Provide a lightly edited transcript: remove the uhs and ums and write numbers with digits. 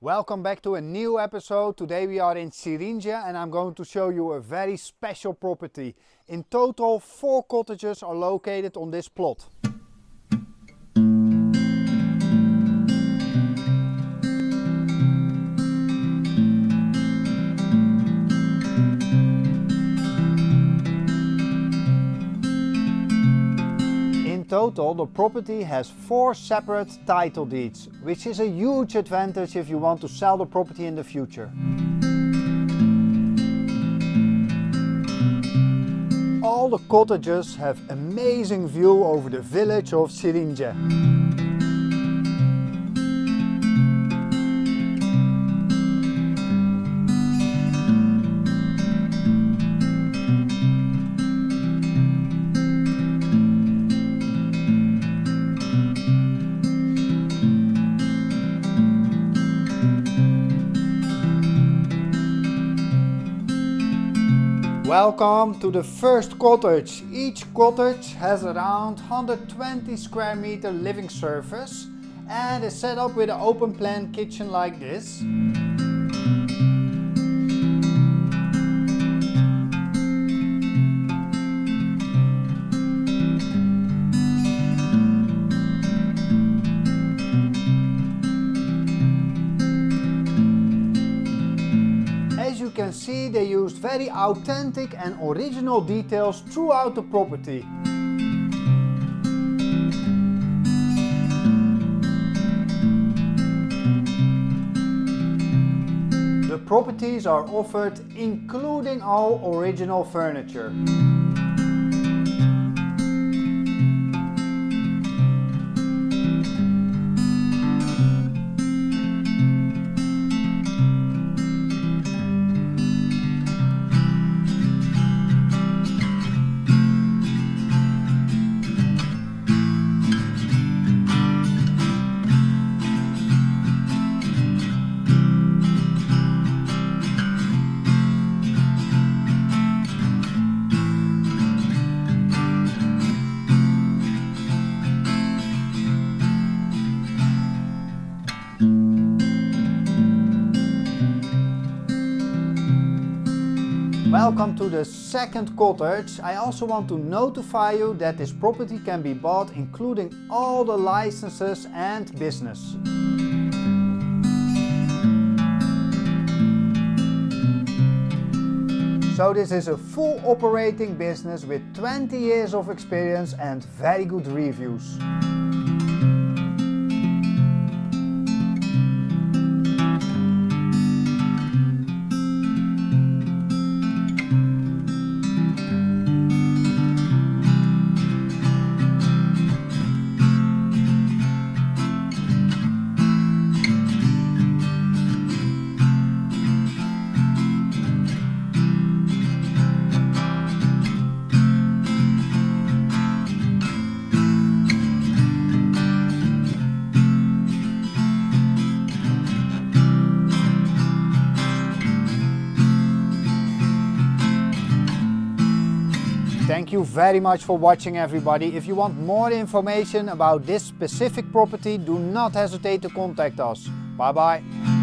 Welcome back to a new episode. Today we are in Şirince and I'm going to show you a very special property. In total 4 cottages are located on this plot. In total, the property has 4 separate title deeds, which is a huge advantage if you want to sell the property in the future. All the cottages have amazing view over the village of Şirince. Welcome to the first cottage. Each cottage has around 120 square meter living surface and is set up with an open plan kitchen like this. As you can see, they used very authentic and original details throughout the property. The properties are offered including all original furniture. Welcome to the second cottage. I also want to notify you that this property can be bought including all the licenses and business. So this is a full operating business with 20 years of experience and very good reviews. Thank you very much for watching, everybody. If you want more information about this specific property, do not hesitate to contact us. Bye bye.